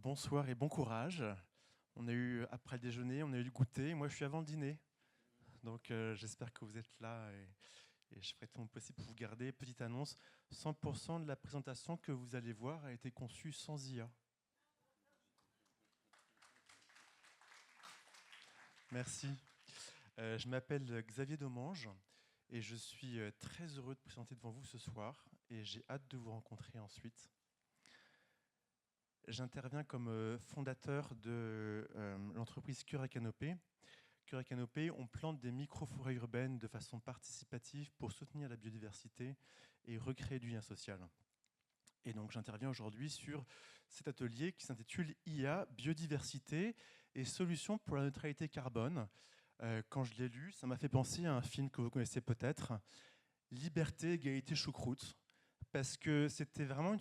bonsoir et bon courage. On a eu, après le déjeuner, on a eu le goûter. Moi, je suis avant le dîner. Donc, j'espère que vous êtes là et je ferai tout mon possible pour vous garder. Petite annonce, 100% de la présentation que vous allez voir a été conçue sans IA. Merci. Je m'appelle Xavier Domange et je suis très heureux de présenter devant vous ce soir et j'ai hâte de vous rencontrer ensuite. J'interviens comme fondateur de l'entreprise Cœur et Canopée. Cœur et Canopée, on plante des micro-forêts urbaines de façon participative pour soutenir la biodiversité et recréer du lien social. Et donc j'interviens aujourd'hui sur cet atelier qui s'intitule IA, biodiversité et solutions pour la neutralité carbone. Quand je l'ai lu, ça m'a fait penser à un film que vous connaissez peut-être, Liberté, égalité, choucroute, parce que c'était vraiment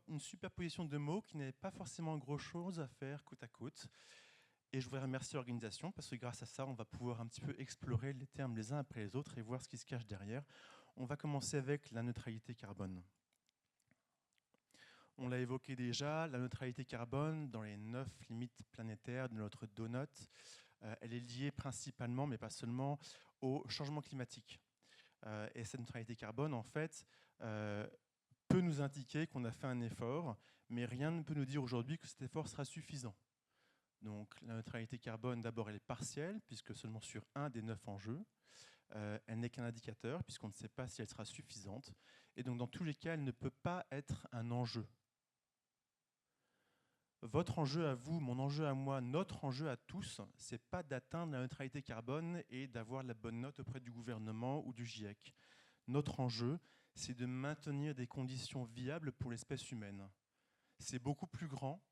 une superposition de mots qui n'avaient pas forcément grand-chose à faire côte à côte. Et je voudrais remercier l'organisation parce que grâce à ça, on va pouvoir un petit peu explorer les termes les uns après les autres et voir ce qui se cache derrière. On va commencer avec la neutralité carbone. On l'a évoqué déjà, la neutralité carbone dans les 9 limites planétaires de notre donut, elle est liée principalement, mais pas seulement, au changement climatique. Et cette neutralité carbone, en fait, peut nous indiquer qu'on a fait un effort, mais rien ne peut nous dire aujourd'hui que cet effort sera suffisant. Donc la neutralité carbone, d'abord, elle est partielle, puisque seulement sur un des 9 enjeux. Elle n'est qu'un indicateur, puisqu'on ne sait pas si elle sera suffisante. Et donc dans tous les cas, elle ne peut pas être un enjeu. Votre enjeu à vous, mon enjeu à moi, notre enjeu à tous, ce n'est pas d'atteindre la neutralité carbone et d'avoir la bonne note auprès du gouvernement ou du GIEC. Notre enjeu, c'est de maintenir des conditions viables pour l'espèce humaine. C'est beaucoup plus grand,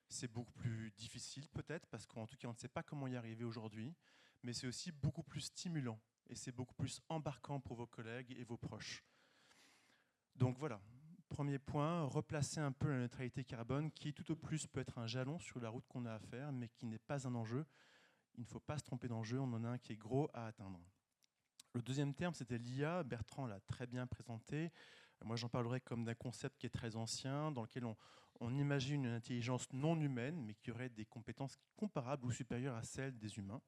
c'est beaucoup plus difficile peut-être, parce qu'en tout cas on ne sait pas comment y arriver aujourd'hui, mais c'est aussi beaucoup plus stimulant et c'est beaucoup plus embarquant pour vos collègues et vos proches. Donc voilà, premier point, replacer un peu la neutralité carbone qui tout au plus peut être un jalon sur la route qu'on a à faire, mais qui n'est pas un enjeu. Il ne faut pas se tromper d'enjeu, on en a un qui est gros à atteindre. Le deuxième terme, c'était l'IA. Bertrand l'a très bien présenté. Moi, j'en parlerai comme d'un concept qui est très ancien, dans lequel on imagine une intelligence non humaine, mais qui aurait des compétences comparables ou supérieures à celles des humains.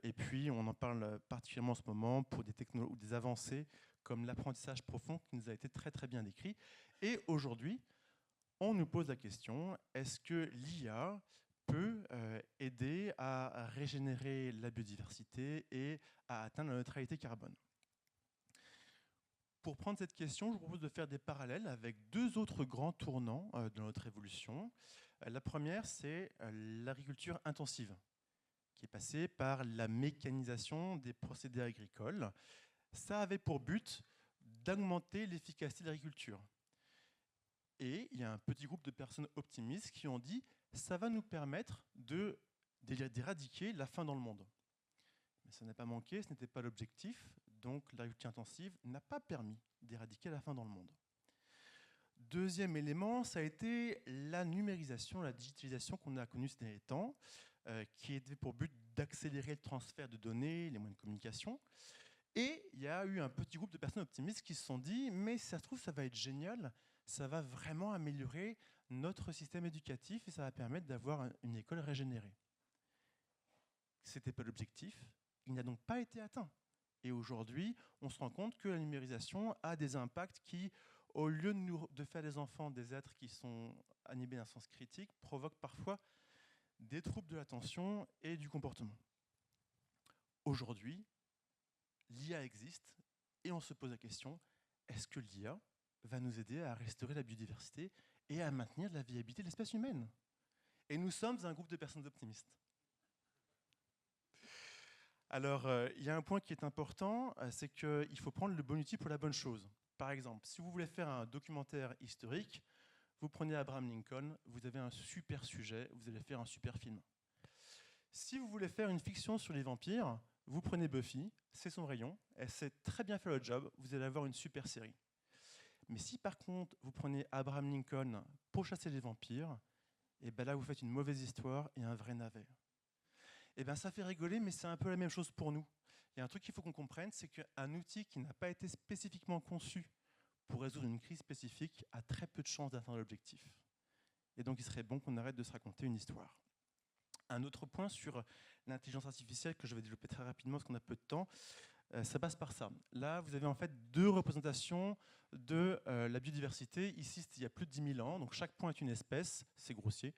Et puis, on en parle particulièrement en ce moment pour des technologies ou des avancées comme l'apprentissage profond qui nous a été très très bien décrit. Et aujourd'hui, on nous pose la question, est-ce que l'IA peut aider à régénérer la biodiversité et à atteindre la neutralité carbone? Pour prendre cette question, je vous propose de faire des parallèles avec deux autres grands tournants de notre évolution. La première, c'est l'agriculture intensive, qui est passée par la mécanisation des procédés agricoles. Ça avait pour but d'augmenter l'efficacité de l'agriculture. Et il y a un petit groupe de personnes optimistes qui ont dit « ça va nous permettre d'éradiquer la faim dans le monde ». Mais ça n'a pas manqué, ce n'était pas l'objectif, donc l'agriculture intensive n'a pas permis d'éradiquer la faim dans le monde. Deuxième élément, ça a été la numérisation, la digitalisation qu'on a connue ces derniers temps, qui avait pour but d'accélérer le transfert de données, les moyens de communication. Et il y a eu un petit groupe de personnes optimistes qui se sont dit « mais si ça se trouve, ça va être génial, ça va vraiment améliorer notre système éducatif et ça va permettre d'avoir une école régénérée ». Ce n'était pas l'objectif, il n'a donc pas été atteint. Et aujourd'hui, on se rend compte que la numérisation a des impacts qui, au lieu de faire des enfants des êtres qui sont animés d'un sens critique, provoquent parfois des troubles de l'attention et du comportement. Aujourd'hui, l'IA existe et on se pose la question, est-ce que l'IA va nous aider à restaurer la biodiversité et à maintenir la viabilité de l'espèce humaine? Et nous sommes un groupe de personnes optimistes. Alors, il y a un point qui est important, c'est qu'il faut prendre le bon outil pour la bonne chose. Par exemple, si vous voulez faire un documentaire historique, vous prenez Abraham Lincoln, vous avez un super sujet, vous allez faire un super film. Si vous voulez faire une fiction sur les vampires, vous prenez Buffy, c'est son rayon, elle sait très bien faire le job, vous allez avoir une super série. Mais si par contre vous prenez Abraham Lincoln pour chasser les vampires, et ben là vous faites une mauvaise histoire et un vrai navet. Et ben ça fait rigoler, mais c'est un peu la même chose pour nous. Il y a un truc qu'il faut qu'on comprenne, c'est qu'un outil qui n'a pas été spécifiquement conçu pour résoudre une crise spécifique a très peu de chances d'atteindre l'objectif. Et donc il serait bon qu'on arrête de se raconter une histoire. Un autre point sur l'intelligence artificielle que je vais développer très rapidement parce qu'on a peu de temps, ça passe par ça. Là, vous avez en fait deux représentations de la biodiversité. Ici, il y a plus de 10 000 ans, donc chaque point est une espèce, c'est grossier.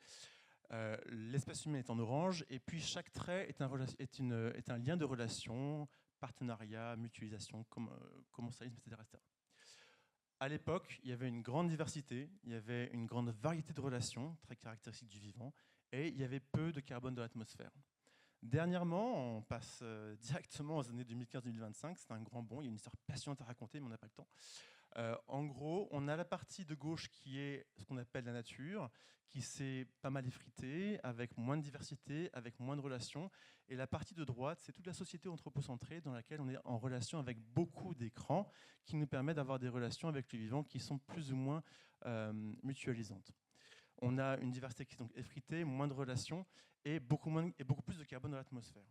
L'espèce humaine est en orange, et puis chaque trait est un lien de relation, partenariat, mutualisation, commensalisme, etc., etc. À l'époque, il y avait une grande diversité, il y avait une grande variété de relations, très caractéristiques du vivant, et il y avait peu de carbone dans l'atmosphère. Dernièrement, on passe directement aux années 2015-2025, c'est un grand bond, il y a une histoire passionnante à raconter, mais on n'a pas le temps. En gros, on a la partie de gauche qui est ce qu'on appelle la nature, qui s'est pas mal effritée, avec moins de diversité, avec moins de relations. Et la partie de droite, c'est toute la société anthropocentrée dans laquelle on est en relation avec beaucoup d'écrans, qui nous permet d'avoir des relations avec le vivant qui sont plus ou moins mutualisantes. On a une diversité qui est donc effritée, moins de relations et beaucoup plus de carbone dans l'atmosphère.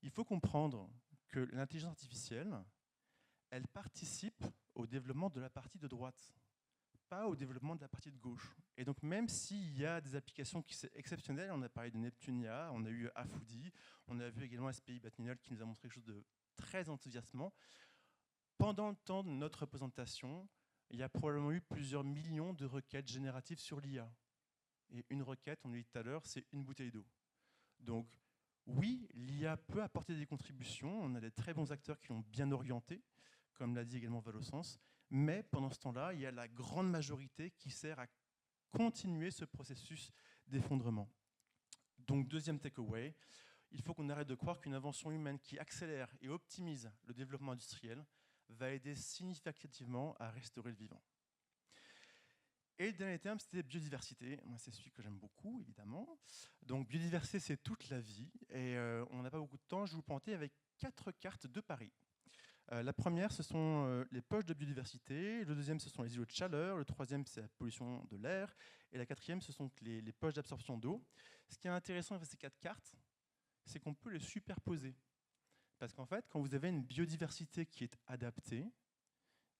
Il faut comprendre que l'intelligence artificielle, elle participe au développement de la partie de droite, pas au développement de la partie de gauche. Et donc même s'il y a des applications qui sont exceptionnelles, on a parlé de Neptunia, on a eu Afoudi, on a vu également SPI Batminol qui nous a montré quelque chose de très enthousiasmant. Pendant le temps de notre représentation, il y a probablement eu plusieurs millions de requêtes génératives sur l'IA. Et une requête, on l'a dit tout à l'heure, c'est une bouteille d'eau. Donc oui, l'IA peut apporter des contributions, on a des très bons acteurs qui l'ont bien orienté, comme l'a dit également Valosens, mais pendant ce temps-là, il y a la grande majorité qui sert à continuer ce processus d'effondrement. Donc deuxième takeaway, il faut qu'on arrête de croire qu'une invention humaine qui accélère et optimise le développement industriel va aider significativement à restaurer le vivant. Et le dernier terme, c'était biodiversité. Moi, c'est celui que j'aime beaucoup, évidemment. Donc, biodiversité, c'est toute la vie. Et on n'a pas beaucoup de temps. Je vais vous présenter avec 4 cartes de Paris. La première, ce sont les poches de biodiversité. Le deuxième, ce sont les îlots de chaleur. Le troisième, c'est la pollution de l'air. Et la quatrième, ce sont les poches d'absorption d'eau. Ce qui est intéressant avec ces 4 cartes, c'est qu'on peut les superposer. Parce qu'en fait, quand vous avez une biodiversité qui est adaptée,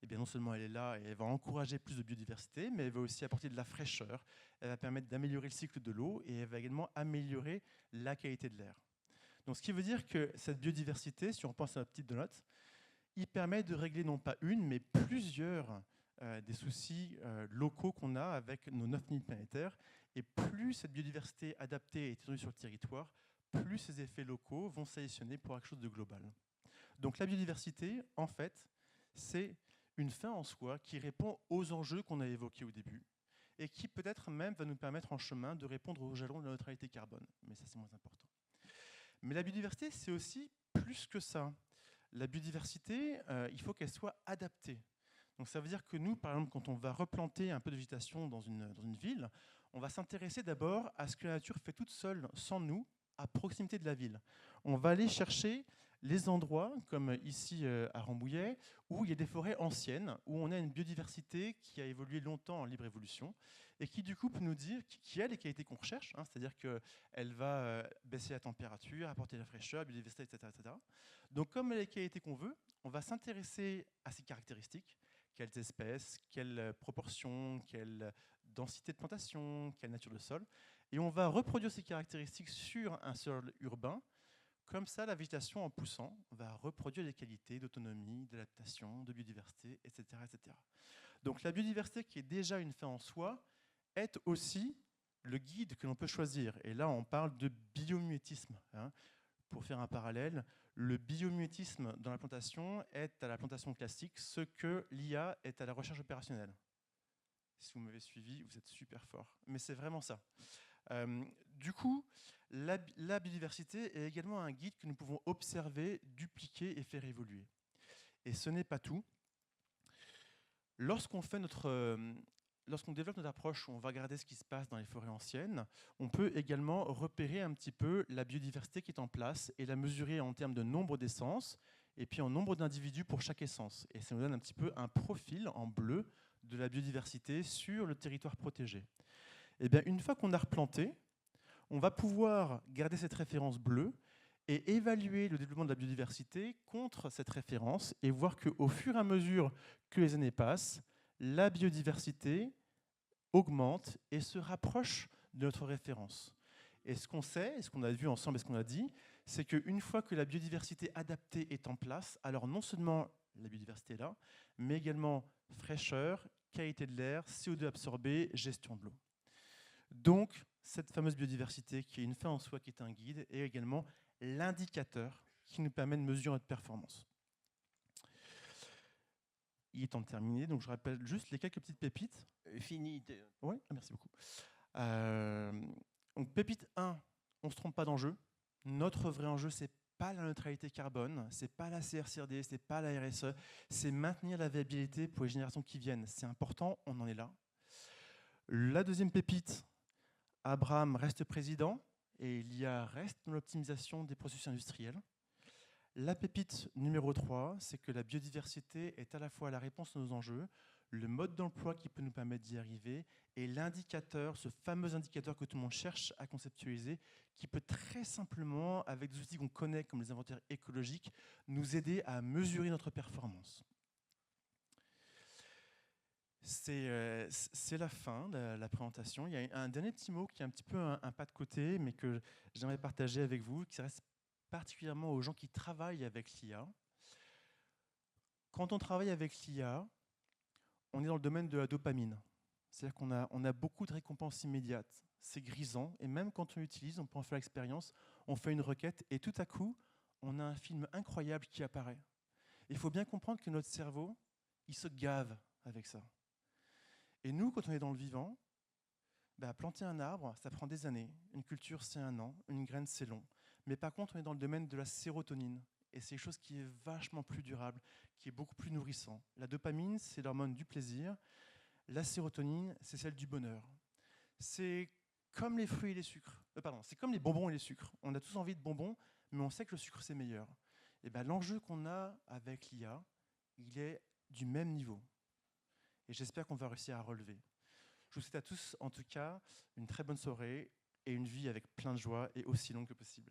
eh bien non seulement elle est là et elle va encourager plus de biodiversité, mais elle va aussi apporter de la fraîcheur, elle va permettre d'améliorer le cycle de l'eau et elle va également améliorer la qualité de l'air. Donc ce qui veut dire que cette biodiversité, si on pense à la petite note, il permet de régler non pas une, mais plusieurs des soucis locaux qu'on a avec nos 9 limites planétaires. Et plus cette biodiversité adaptée est étendue sur le territoire, plus ces effets locaux vont s'additionner pour quelque chose de global. Donc la biodiversité, en fait, c'est une fin en soi qui répond aux enjeux qu'on a évoqués au début et qui peut-être même va nous permettre en chemin de répondre aux jalons de la neutralité carbone. Mais ça, c'est moins important. Mais la biodiversité, c'est aussi plus que ça. La biodiversité, il faut qu'elle soit adaptée. Donc ça veut dire que nous, par exemple, quand on va replanter un peu de végétation dans une ville, on va s'intéresser d'abord à ce que la nature fait toute seule, sans nous, à proximité de la ville. On va aller chercher les endroits, comme ici à Rambouillet, où il y a des forêts anciennes, où on a une biodiversité qui a évolué longtemps en libre évolution, et qui du coup peut nous dire qui a les qualités qu'on recherche, hein, c'est-à-dire qu'elle va baisser la température, apporter la fraîcheur, la biodiversité, etc., etc. Donc comme elle a les qualités qu'on veut, on va s'intéresser à ces caractéristiques, quelles espèces, quelles proportions, quelle densité de plantation, quelle nature de sol, et on va reproduire ces caractéristiques sur un sol urbain. Comme ça, la végétation, en poussant, va reproduire les qualités d'autonomie, d'adaptation, de biodiversité, etc., etc. Donc la biodiversité, qui est déjà une fin en soi, est aussi le guide que l'on peut choisir. Et là, on parle de biomimétisme. Hein. Pour faire un parallèle, le biomimétisme dans la plantation est à la plantation classique ce que l'IA est à la recherche opérationnelle. Si vous m'avez suivi, vous êtes super fort. Mais c'est vraiment ça. Du coup, la biodiversité est également un guide que nous pouvons observer, dupliquer et faire évoluer. Et ce n'est pas tout. Lorsqu'on développe notre approche où on va regarder ce qui se passe dans les forêts anciennes, on peut également repérer un petit peu la biodiversité qui est en place et la mesurer en termes de nombre d'essences et puis en nombre d'individus pour chaque essence. Et ça nous donne un petit peu un profil en bleu de la biodiversité sur le territoire protégé. Et bien, une fois qu'on a replanté, on va pouvoir garder cette référence bleue et évaluer le développement de la biodiversité contre cette référence et voir qu'au fur et à mesure que les années passent, la biodiversité augmente et se rapproche de notre référence. Et ce qu'on sait, et ce qu'on a vu ensemble et ce qu'on a dit, c'est qu'une fois que la biodiversité adaptée est en place, alors non seulement la biodiversité est là, mais également fraîcheur, qualité de l'air, CO2 absorbé, gestion de l'eau. Donc, cette fameuse biodiversité qui est une fin en soi, qui est un guide, est également l'indicateur qui nous permet de mesurer notre performance. Il est temps de terminer, donc je rappelle juste les quelques petites pépites. Fini. Oui, merci beaucoup. Donc, pépite 1, on ne se trompe pas d'enjeu. Notre vrai enjeu, c'est pas la neutralité carbone, c'est pas la CRCRD, c'est pas la RSE, c'est maintenir la viabilité pour les générations qui viennent. C'est important, on en est là. La deuxième pépite, Abraham reste président et l'IA reste dans l'optimisation des processus industriels. La pépite numéro 3, c'est que la biodiversité est à la fois la réponse à nos enjeux, le mode d'emploi qui peut nous permettre d'y arriver, et l'indicateur, ce fameux indicateur que tout le monde cherche à conceptualiser, qui peut très simplement, avec des outils qu'on connaît comme les inventaires écologiques, nous aider à mesurer notre performance. C'est la fin de la présentation. Il y a un dernier petit mot qui est un petit peu un pas de côté, mais que j'aimerais partager avec vous, qui s'adresse particulièrement aux gens qui travaillent avec l'IA. Quand on travaille avec l'IA, on est dans le domaine de la dopamine. C'est-à-dire qu'on a beaucoup de récompenses immédiates. C'est grisant, et même quand on l'utilise, on peut en faire l'expérience, on fait une requête, et tout à coup, on a un film incroyable qui apparaît. Il faut bien comprendre que notre cerveau, il se gave avec ça. Et nous, quand on est dans le vivant, planter un arbre, ça prend des années. Une culture, c'est 1 an. Une graine, c'est long. Mais par contre, on est dans le domaine de la sérotonine. Et c'est quelque chose qui est vachement plus durable, qui est beaucoup plus nourrissant. La dopamine, c'est l'hormone du plaisir. La sérotonine, c'est celle du bonheur. C'est comme les fruits et les sucres. C'est comme les bonbons et les sucres. On a tous envie de bonbons, mais on sait que le sucre, c'est meilleur. Et l'enjeu qu'on a avec l'IA, il est du même niveau. Et j'espère qu'on va réussir à relever. Je vous souhaite à tous, en tout cas, une très bonne soirée et une vie avec plein de joie et aussi longue que possible.